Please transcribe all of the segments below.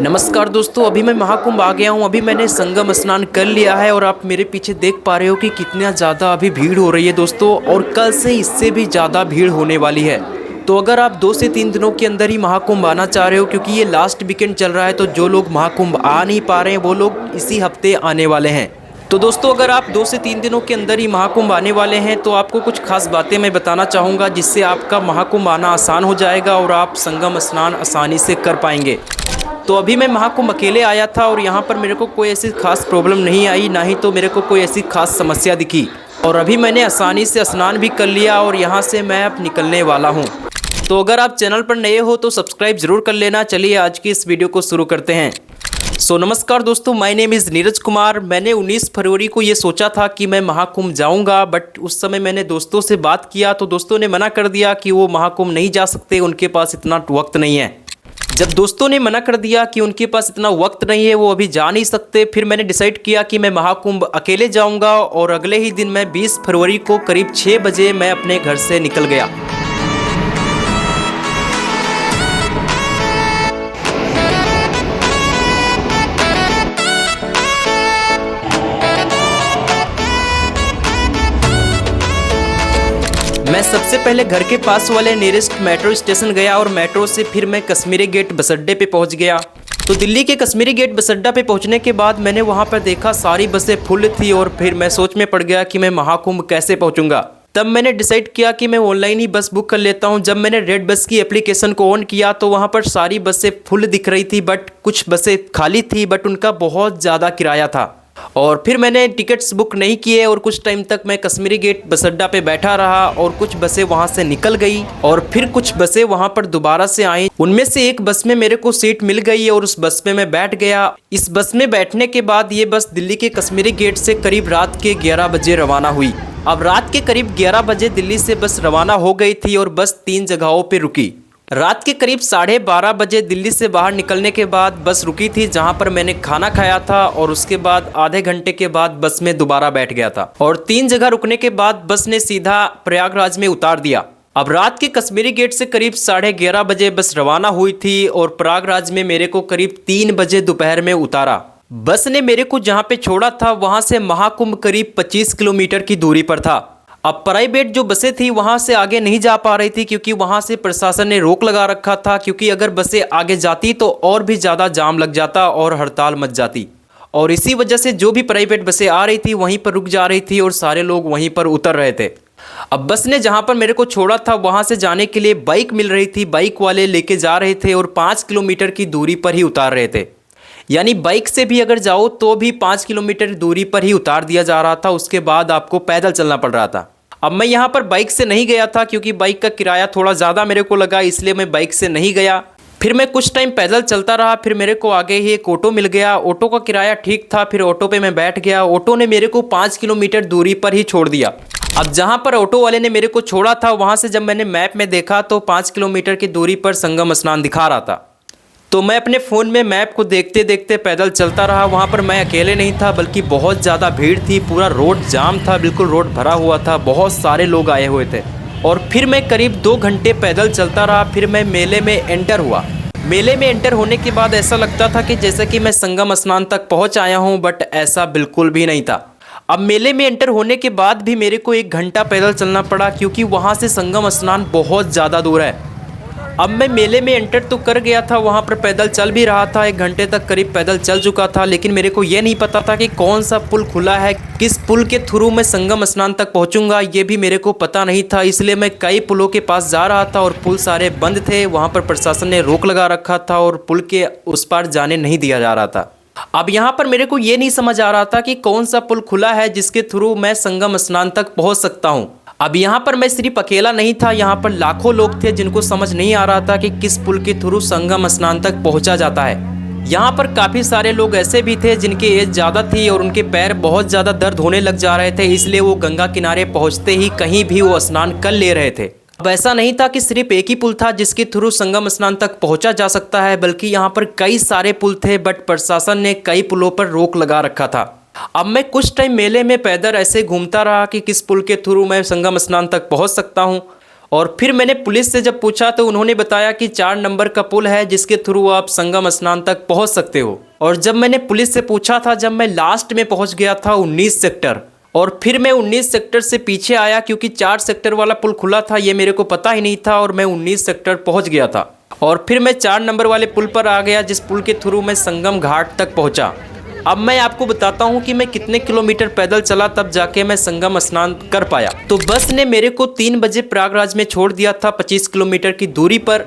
नमस्कार दोस्तों, अभी मैं महाकुंभ आ गया हूँ। अभी मैंने संगम स्नान कर लिया है और आप मेरे पीछे देख पा रहे हो कि कितना ज़्यादा अभी भीड़ हो रही है दोस्तों, और कल से इससे भी ज़्यादा भीड़ होने वाली है। तो अगर आप 2 से 3 दिनों के अंदर ही महाकुंभ आना चाह रहे हो, क्योंकि ये लास्ट वीकेंड चल रहा है, तो जो लोग महाकुंभ आ नहीं पा रहे हैं वो लोग इसी हफ्ते आने वाले हैं। तो दोस्तों, अगर आप 2 से 3 दिनों के अंदर ही महाकुंभ आने वाले हैं तो आपको कुछ खास बातें मैं बताना चाहूँगा, जिससे आपका महाकुंभ आना आसान हो जाएगा और आप संगम स्नान आसानी से कर पाएंगे। तो अभी मैं महाकुंभ अकेले आया था और यहाँ पर मेरे को कोई ऐसी खास प्रॉब्लम नहीं आई, ना ही तो मेरे को कोई ऐसी खास समस्या दिखी। और अभी मैंने आसानी से स्नान भी कर लिया और यहाँ से मैं अब निकलने वाला हूँ। तो अगर आप चैनल पर नए हो तो सब्सक्राइब जरूर कर लेना। चलिए आज की इस वीडियो को शुरू करते हैं। नमस्कार दोस्तों, my name is Neeraj Kumar. मैंने 19 फरवरी को ये सोचा था कि मैं महाकुंभ जाऊंगा, बट उस समय मैंने दोस्तों से बात किया तो दोस्तों ने मना कर दिया कि वो महाकुंभ नहीं जा सकते, उनके पास इतना वक्त नहीं है। जब दोस्तों ने मना कर दिया कि उनके पास इतना वक्त नहीं है, वो अभी जा नहीं सकते, फिर मैंने डिसाइड किया कि मैं महाकुंभ अकेले जाऊंगा। और अगले ही दिन मैं 20 फरवरी को करीब 6 बजे मैं अपने घर से निकल गया। मैं सबसे पहले घर के पास वाले नियरेस्ट मेट्रो स्टेशन गया और मेट्रो से फिर मैं कश्मीरी गेट बस अड्डे पे पहुंच गया। तो दिल्ली के कश्मीरी गेट बस अड्डा पे पहुंचने के बाद मैंने वहां पर देखा सारी बसें फुल थी और फिर मैं सोच में पड़ गया कि मैं महाकुंभ कैसे पहुंचूंगा। तब मैंने डिसाइड किया कि मैं ऑनलाइन ही बस बुक कर लेता हूं। जब मैंने रेड बस की एप्लीकेशन को ऑन किया तो वहां पर सारी बसें फुल दिख रही थी, बट कुछ बसें खाली थी, बट उनका बहुत ज़्यादा किराया था। और फिर मैंने टिकट्स बुक नहीं किए और कुछ टाइम तक मैं कश्मीरी गेट बस अड्डा पे बैठा रहा और कुछ बसें वहां से निकल गई और फिर कुछ बसें वहां पर दोबारा से आई। उनमें से एक बस में मेरे को सीट मिल गई और उस बस में मैं बैठ गया। इस बस में बैठने के बाद ये बस दिल्ली के कश्मीरी गेट से करीब रात के 11 बजे रवाना हुई। अब रात के करीब 11 बजे दिल्ली से बस रवाना हो गई थी और बस 3 जगहों पर रुकी। रात के करीब 12:30 बजे दिल्ली से बाहर निकलने के बाद बस रुकी थी, जहां पर मैंने खाना खाया था और उसके बाद आधे घंटे के बाद बस में दोबारा बैठ गया था। और 3 जगह रुकने के बाद बस ने सीधा प्रयागराज में उतार दिया। अब रात के कश्मीरी गेट से करीब 11:30 बजे बस रवाना हुई थी और प्रयागराज में मेरे को करीब 3 बजे दोपहर में उतारा। बस ने मेरे को जहाँ पे छोड़ा था वहाँ से महाकुंभ करीब 25 किलोमीटर की दूरी पर था। अब प्राइवेट जो बसें थी वहां से आगे नहीं जा पा रही थी, क्योंकि वहां से प्रशासन ने रोक लगा रखा था, क्योंकि अगर बसें आगे जाती तो और भी ज़्यादा जाम लग जाता और हड़ताल मच जाती। और इसी वजह से जो भी प्राइवेट बसें आ रही थी वहीं पर रुक जा रही थी और सारे लोग वहीं पर उतर रहे थे। अब बस ने जहां पर मेरे को छोड़ा था वहां से जाने के लिए बाइक मिल रही थी, बाइक वाले लेके जा रहे थे और 5 किलोमीटर की दूरी पर ही उतार रहे थे। यानी बाइक से भी अगर जाओ तो भी 5 किलोमीटर दूरी पर ही उतार दिया जा रहा था, उसके बाद आपको पैदल चलना पड़ रहा था। अब मैं यहाँ पर बाइक से नहीं गया था क्योंकि बाइक का किराया थोड़ा ज़्यादा मेरे को लगा, इसलिए मैं बाइक से नहीं गया। फिर मैं कुछ टाइम पैदल चलता रहा, फिर मेरे को आगे ही एक ऑटो मिल गया। ऑटो का किराया ठीक था, फिर ऑटो पे मैं बैठ गया। ऑटो ने मेरे को 5 किलोमीटर दूरी पर ही छोड़ दिया। अब जहाँ पर ऑटो वाले ने मेरे को छोड़ा था वहाँ से जब मैंने मैप में देखा तो 5 किलोमीटर की दूरी पर संगम स्नान दिखा रहा था। तो मैं अपने फ़ोन में मैप को देखते देखते पैदल चलता रहा। वहाँ पर मैं अकेले नहीं था, बल्कि बहुत ज़्यादा भीड़ थी, पूरा रोड जाम था, बिल्कुल रोड भरा हुआ था, बहुत सारे लोग आए हुए थे। और फिर मैं करीब 2 घंटे पैदल चलता रहा। फिर मैं मेले में एंटर हुआ। मेले में एंटर होने के बाद ऐसा लगता था कि जैसे कि मैं संगम स्नान तक पहुँच आया हूँ, बट ऐसा बिल्कुल भी नहीं था। अब मेले में एंटर होने के बाद भी मेरे को 1 घंटा पैदल चलना पड़ा, क्योंकि वहाँ से संगम स्नान बहुत ज़्यादा दूर है। अब मैं मेले में एंटर तो कर गया था, वहाँ पर पैदल चल भी रहा था, 1 घंटे तक करीब पैदल चल चुका था, लेकिन मेरे को ये नहीं पता था कि कौन सा पुल खुला है, किस पुल के थ्रू मैं संगम स्नान तक पहुँचूंगा, ये भी मेरे को पता नहीं था। इसलिए मैं कई पुलों के पास जा रहा था और पुल सारे बंद थे, वहाँ पर प्रशासन ने रोक लगा रखा था और पुल के उस पार जाने नहीं दिया जा रहा था। अब यहाँ पर मेरे को ये नहीं समझ आ रहा था कि कौन सा पुल खुला है जिसके थ्रू मैं संगम स्नान तक पहुँच सकता हूँ। अब यहाँ पर मैं सिर्फ अकेला नहीं था, यहाँ पर लाखों लोग थे जिनको समझ नहीं आ रहा था कि किस पुल के थ्रू संगम स्नान तक पहुँचा जाता है। यहाँ पर काफ़ी सारे लोग ऐसे भी थे जिनकी एज ज़्यादा थी और उनके पैर बहुत ज़्यादा दर्द होने लग जा रहे थे, इसलिए वो गंगा किनारे पहुँचते ही कहीं भी वो स्नान कर ले रहे थे। अब ऐसा नहीं था कि सिर्फ एक ही पुल था जिसके थ्रू संगम स्नान तक पहुँचा जा सकता है, बल्कि यहाँ पर कई सारे पुल थे, बट प्रशासन ने कई पुलों पर रोक लगा रखा था। अब मैं कुछ टाइम मेले में पैदल ऐसे घूमता रहा कि किस पुल के थ्रू मैं संगम स्नान तक पहुंच सकता हूं। और फिर मैंने पुलिस से जब पूछा तो उन्होंने बताया कि 4 नंबर का पुल है जिसके थ्रू आप संगम स्नान तक पहुंच सकते हो। और जब मैंने पुलिस से पूछा था, जब मैं लास्ट में पहुंच गया था 19 सेक्टर, और फिर मैं 19 सेक्टर से पीछे आया क्योंकि 4 सेक्टर वाला पुल खुला था, ये मेरे को पता ही नहीं था और मैं 19 सेक्टर पहुँच गया था। और फिर मैं 4 नंबर वाले पुल पर आ गया जिस पुल के थ्रू मैं संगम घाट तक पहुँचा। अब मैं आपको बताता हूँ कि मैं कितने किलोमीटर पैदल चला तब जाके मैं संगम स्नान कर पाया। तो बस ने मेरे को 3 बजे प्रयागराज में छोड़ दिया था 25 किलोमीटर की दूरी पर।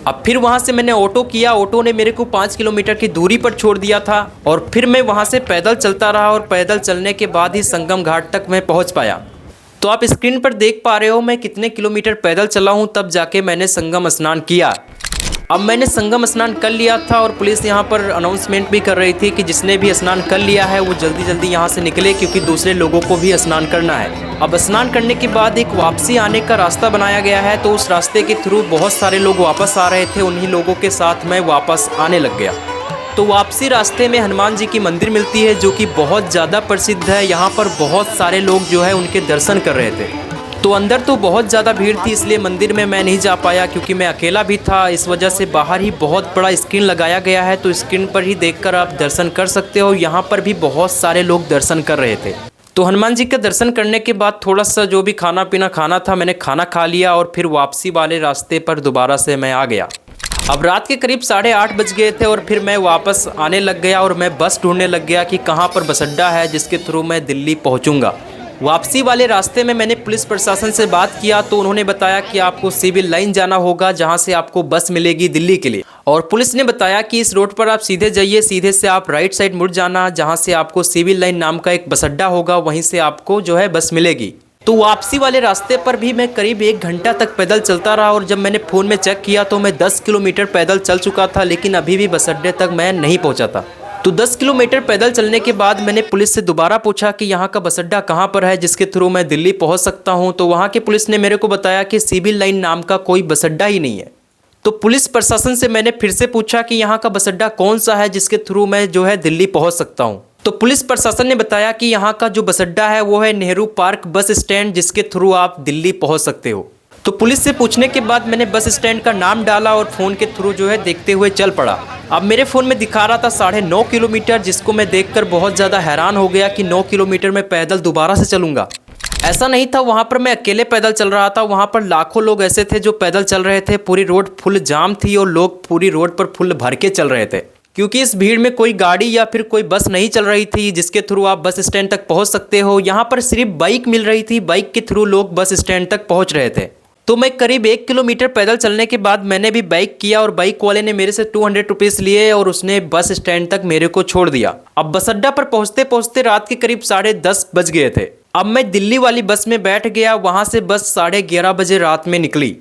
अब फिर वहाँ से मैंने ऑटो किया, ऑटो ने मेरे को 5 किलोमीटर की दूरी पर छोड़ दिया था और फिर मैं वहाँ से पैदल चलता रहा और पैदल चलने के बाद ही संगम घाट तक मैं पहुँच पाया। तो आप स्क्रीन पर देख पा रहे हो मैं कितने किलोमीटर पैदल चला हूँ तब जाके मैंने संगम स्नान किया। अब मैंने संगम स्नान कर लिया था और पुलिस यहाँ पर अनाउंसमेंट भी कर रही थी कि जिसने भी स्नान कर लिया है वो जल्दी जल्दी यहाँ से निकले क्योंकि दूसरे लोगों को भी स्नान करना है। अब स्नान करने के बाद एक वापसी आने का रास्ता बनाया गया है, तो उस रास्ते के थ्रू बहुत सारे लोग वापस आ रहे थे, उन्हीं लोगों के साथ मैं वापस आने लग गया। तो वापसी रास्ते में हनुमान जी की मंदिर मिलती है जो कि बहुत ज़्यादा प्रसिद्ध है। यहाँ पर बहुत सारे लोग जो है उनके दर्शन कर रहे थे। तो अंदर तो बहुत ज़्यादा भीड़ थी, इसलिए मंदिर में मैं नहीं जा पाया क्योंकि मैं अकेला भी था। इस वजह से बाहर ही बहुत बड़ा स्क्रीन लगाया गया है, तो स्क्रीन पर ही देखकर आप दर्शन कर सकते हो। यहाँ पर भी बहुत सारे लोग दर्शन कर रहे थे। तो हनुमान जी का दर्शन करने के बाद थोड़ा सा जो भी खाना पीना खाना था मैंने खाना खा लिया और फिर वापसी वाले रास्ते पर दोबारा से मैं आ गया। अब रात के करीब 8:30 बज गए थे और फिर मैं वापस आने लग गया और मैं बस ढूंढने लग गया कि कहाँ पर बस अड्डा है जिसके थ्रू मैं दिल्ली पहुँचूँगा। वापसी वाले रास्ते में मैंने पुलिस प्रशासन से बात किया तो उन्होंने बताया कि आपको सिविल लाइन जाना होगा जहां से आपको बस मिलेगी दिल्ली के लिए। और पुलिस ने बताया कि इस रोड पर आप सीधे जाइए, सीधे से आप राइट साइड मुड़ जाना जहां से आपको सिविल लाइन नाम का एक बस अड्डा होगा, वहीं से आपको जो है बस मिलेगी। तो वापसी वाले रास्ते पर भी मैं करीब 1 घंटा तक पैदल चलता रहा और जब मैंने फ़ोन में चेक किया तो मैं 10 किलोमीटर पैदल चल चुका था, लेकिन अभी भी बस अड्डे तक मैं नहीं पहुँचा था। तो 10 किलोमीटर पैदल चलने के बाद मैंने पुलिस से दोबारा पूछा कि यहाँ का बस अड्डा कहाँ पर है जिसके थ्रू मैं दिल्ली पहुँच सकता हूँ। तो वहाँ के पुलिस ने मेरे को बताया कि सिविल लाइन नाम का कोई बस अड्डा ही नहीं है। तो पुलिस प्रशासन से मैंने फिर से पूछा कि यहाँ का बस अड्डा कौन सा है जिसके थ्रू मैं जो है दिल्ली पहुँच सकता हूँ। तो पुलिस प्रशासन ने बताया कि यहाँ का जो बस अड्डा है वो है नेहरू पार्क बस स्टैंड, जिसके थ्रू आप दिल्ली पहुँच सकते हो। तो पुलिस से पूछने के बाद मैंने बस स्टैंड का नाम डाला और फ़ोन के थ्रू जो है देखते हुए चल पड़ा। अब मेरे फ़ोन में दिखा रहा था 9.5 किलोमीटर, जिसको मैं देखकर बहुत ज़्यादा हैरान हो गया कि 9 किलोमीटर में पैदल दोबारा से चलूँगा। ऐसा नहीं था, वहाँ पर मैं अकेले पैदल चल रहा था, वहाँ पर लाखों लोग ऐसे थे जो पैदल चल रहे थे। पूरी रोड फुल जाम थी और लोग पूरी रोड पर फुल भर के चल रहे थे क्योंकि इस भीड़ में कोई गाड़ी या फिर कोई बस नहीं चल रही थी जिसके थ्रू आप बस स्टैंड तक पहुँच सकते हो। यहाँ पर सिर्फ बाइक मिल रही थी, बाइक के थ्रू लोग बस स्टैंड तक पहुँच रहे थे। तो मैं करीब 1 किलोमीटर पैदल चलने के बाद मैंने भी बाइक किया और बाइक वाले ने मेरे से 200 रुपीज़ लिए और उसने बस स्टैंड तक मेरे को छोड़ दिया। अब बस अड्डा पर पहुंचते पहुंचते रात के करीब 10:30 बज गए थे। अब मैं दिल्ली वाली बस में बैठ गया, वहां से बस 11:30 बजे रात में निकली।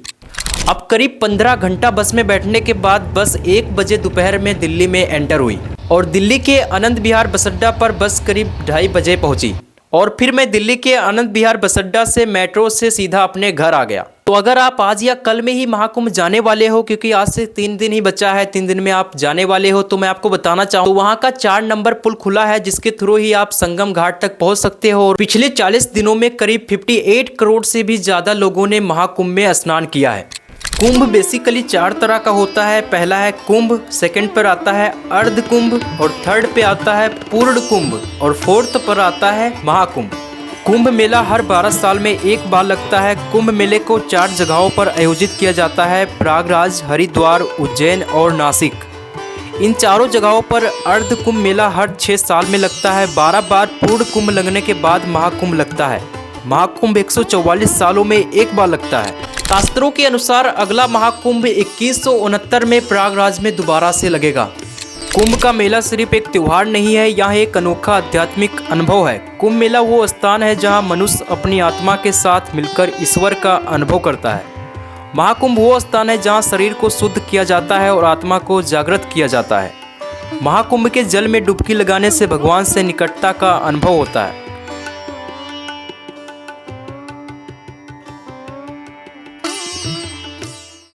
अब करीब 15 घंटा बस में बैठने के बाद बस 1 बजे दोपहर में दिल्ली में एंटर हुई और दिल्ली के आनंद विहार बस अड्डा पर बस करीब 2:30 बजे पहुंची और फिर मैं दिल्ली के आनंद विहार बस अड्डा से मेट्रो से सीधा अपने घर आ गया। तो अगर आप आज या कल में ही महाकुंभ जाने वाले हो, क्योंकि आज से 3 दिन ही बचा है, 3 दिन में आप जाने वाले हो, तो मैं आपको बताना चाहूँ तो वहाँ का 4 नंबर पुल खुला है जिसके थ्रू ही आप संगम घाट तक पहुँच सकते हो। और पिछले 40 दिनों में करीब 58 करोड़ से भी ज़्यादा लोगों ने महाकुंभ में स्नान किया है। कुंभ बेसिकली 4 तरह का होता है। पहला है कुंभ, सेकंड पर आता है अर्ध कुंभ और थर्ड पे आता है पूर्ण कुंभ और फोर्थ पर आता है महाकुंभ। कुंभ मेला हर 12 साल में एक बार लगता है। कुंभ मेले को 4 जगहों पर आयोजित किया जाता है, प्रयागराज, हरिद्वार, उज्जैन और नासिक। इन चारों जगहों पर अर्ध कुंभ मेला हर 6 साल में लगता है। 12 बार पूर्ण कुंभ लगने के बाद महाकुंभ लगता है। महाकुंभ 144 सालों में एक बार लगता है। शास्त्रों के अनुसार अगला महाकुंभ 2169 में प्रयागराज में दोबारा से लगेगा। कुंभ का मेला सिर्फ एक त्योहार नहीं है, यह एक अनोखा आध्यात्मिक अनुभव है। कुंभ मेला वो स्थान है जहां मनुष्य अपनी आत्मा के साथ मिलकर ईश्वर का अनुभव करता है। महाकुंभ वो स्थान है जहां शरीर को शुद्ध किया जाता है और आत्मा को जागृत किया जाता है। महाकुंभ के जल में डुबकी लगाने से भगवान से निकटता का अनुभव होता है।